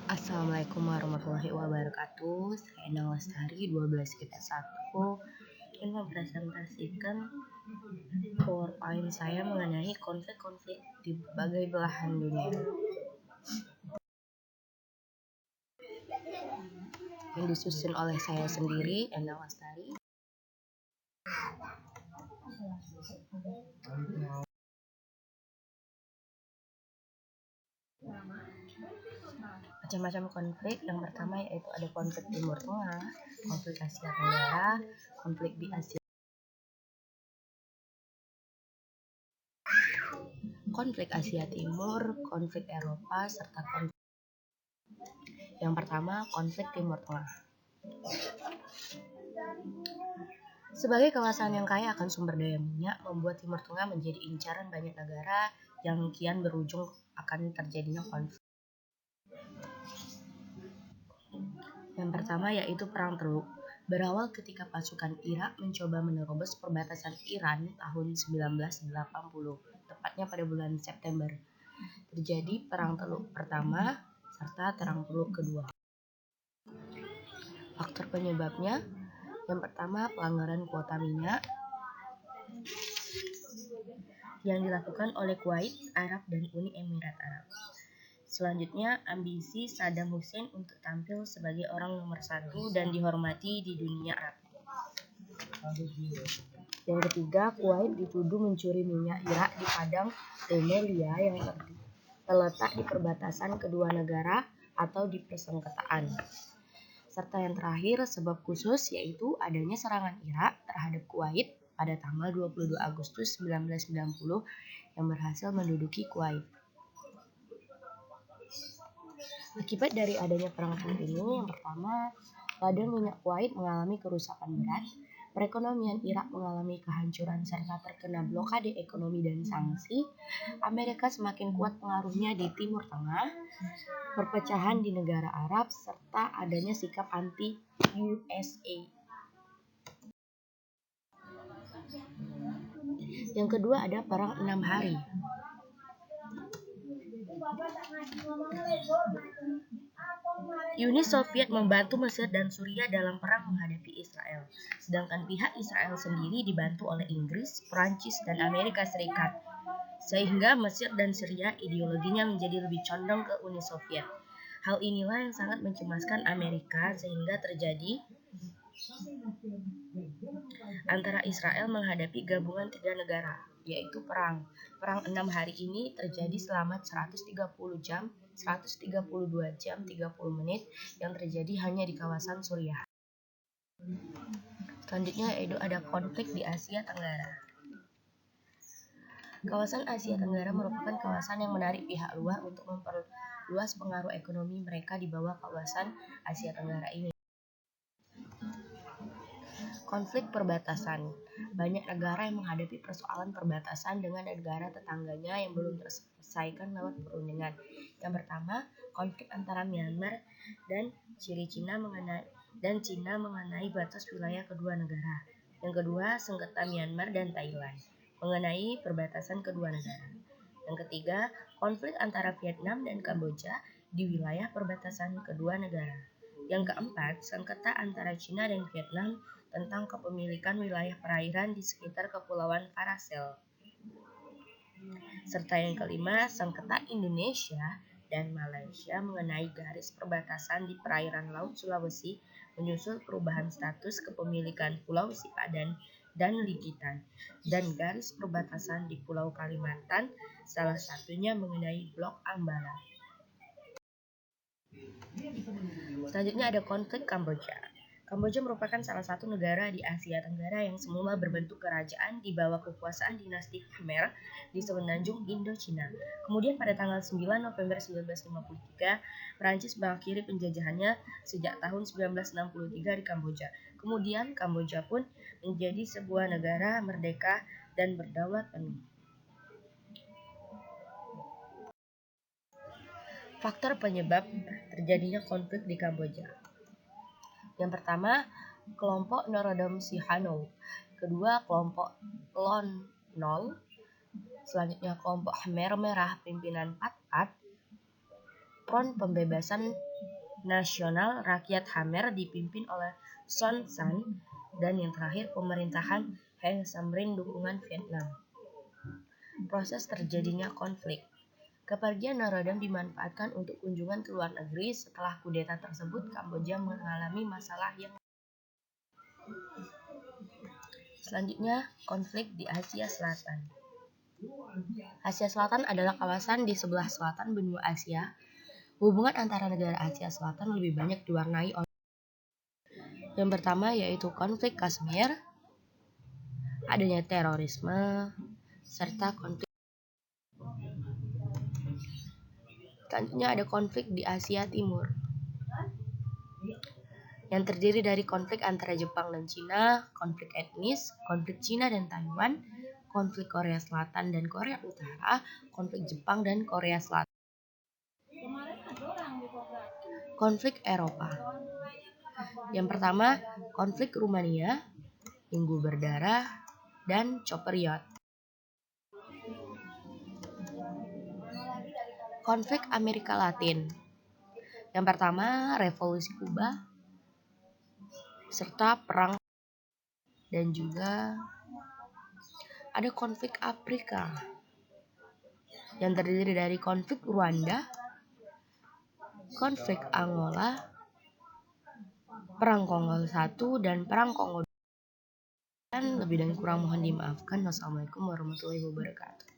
Assalamualaikum warahmatullahi wabarakatuh. Saya Endang Lestari 12 IPS 1 ingin mempresentasikan PowerPoint saya mengenai konflik-konflik di berbagai belahan dunia yang disusun oleh saya sendiri, Endang Lestari. Macam-macam konflik. Yang pertama yaitu ada konflik Timur Tengah, konflik Asia Tenggara, konflik di Asia, konflik Asia Timur, konflik Eropa, serta konflik. Yang pertama, konflik Timur Tengah. Sebagai kawasan yang kaya akan sumber daya minyak, membuat Timur Tengah menjadi incaran banyak negara yang kian berujung akan terjadinya konflik. Yang pertama yaitu Perang Teluk. Berawal ketika pasukan Irak mencoba menerobos perbatasan Iran tahun 1980, tepatnya pada bulan September. Terjadi Perang Teluk pertama serta Perang Teluk kedua. Faktor penyebabnya, yang pertama pelanggaran kuota minyak yang dilakukan oleh Kuwait, Arab, dan Uni Emirat Arab. Selanjutnya, ambisi Saddam Hussein untuk tampil sebagai orang nomor satu dan dihormati di dunia Arab. Yang ketiga, Kuwait dituduh mencuri minyak Irak di padang Rumelia yang terletak di perbatasan kedua negara atau di persengketaan. Serta yang terakhir, sebab khusus yaitu adanya serangan Irak terhadap Kuwait pada tanggal 22 Agustus 1990 yang berhasil menduduki Kuwait. Akibat dari adanya perang teluk ini, yang pertama, ladang minyak Kuwait mengalami kerusakan berat, perekonomian Irak mengalami kehancuran serta terkena blokade ekonomi dan sanksi, Amerika semakin kuat pengaruhnya di Timur Tengah, perpecahan di negara Arab, serta adanya sikap anti-USA. Yang kedua ada Perang 6 Hari. Uni Soviet membantu Mesir dan Suriah dalam perang menghadapi Israel, sedangkan pihak Israel sendiri dibantu oleh Inggris, Prancis, dan Amerika Serikat. Sehingga Mesir dan Suriah ideologinya menjadi lebih condong ke Uni Soviet. Hal inilah yang sangat mencemaskan Amerika sehingga terjadi antara Israel menghadapi gabungan tiga negara, yaitu perang. Perang 6 hari ini terjadi selama 130 jam, 132 jam 30 menit yang terjadi hanya di kawasan Suriah. Selanjutnya yaitu ada konflik di Asia Tenggara. Kawasan Asia Tenggara merupakan kawasan yang menarik pihak luar untuk memperluas pengaruh ekonomi mereka di bawah kawasan Asia Tenggara ini. Konflik perbatasan. Banyak negara yang menghadapi persoalan perbatasan dengan negara tetangganya yang belum terselesaikan lewat perundingan. Yang pertama, konflik antara Myanmar dan Cina mengenai batas wilayah kedua negara. Yang kedua, sengketa Myanmar dan Thailand mengenai perbatasan kedua negara. Yang ketiga, konflik antara Vietnam dan Kamboja di wilayah perbatasan kedua negara. Yang keempat, sengketa antara Cina dan Vietnam tentang kepemilikan wilayah perairan di sekitar Kepulauan Paracel. Serta yang kelima, sengketa Indonesia dan Malaysia mengenai garis perbatasan di perairan Laut Sulawesi menyusul perubahan status kepemilikan Pulau Sipadan dan Ligitan, dan garis perbatasan di Pulau Kalimantan, salah satunya mengenai Blok Ambala. Selanjutnya ada konflik Kamboja. Kamboja merupakan salah satu negara di Asia Tenggara yang semula berbentuk kerajaan di bawah kekuasaan dinasti Khmer di semenanjung Indochina. Kemudian pada tanggal 9 November 1953, Prancis mengakhiri penjajahannya sejak tahun 1963 di Kamboja. Kemudian Kamboja pun menjadi sebuah negara merdeka dan berdaulat penuh. Faktor penyebab terjadinya konflik di Kamboja. Yang pertama, kelompok Norodom Sihanouk. Kedua, kelompok Lon Nol. Selanjutnya, kelompok Khmer Merah pimpinan Pat Pat. Front Pembebasan Nasional Rakyat Khmer dipimpin oleh Son Sann, dan yang terakhir pemerintahan Heng Samrin dukungan Vietnam. Proses terjadinya konflik. Kepergian Norodom dimanfaatkan untuk kunjungan ke luar negeri. Setelah kudeta tersebut, Kamboja mengalami masalah yang selanjutnya, konflik di Asia Selatan. Asia Selatan adalah kawasan di sebelah selatan benua Asia. Hubungan antara negara Asia Selatan lebih banyak diwarnai oleh yang pertama yaitu konflik Kashmir, adanya terorisme, serta konflik. Selanjutnya ada konflik di Asia Timur yang terdiri dari konflik antara Jepang dan Cina, konflik etnis, konflik Cina dan Taiwan, konflik Korea Selatan dan Korea Utara, konflik Jepang dan Korea Selatan. Konflik Eropa. Yang pertama, konflik Rumania, Minggu Berdarah, dan Chopriot. Konflik Amerika Latin. Yang pertama, Revolusi Kuba, serta Perang, dan juga ada konflik Afrika yang terdiri dari konflik Rwanda, konflik Angola, Perang Kongo I, dan Perang Kongo II. Dan lebih dan kurang mohon dimaafkan. Wassalamualaikum warahmatullahi wabarakatuh.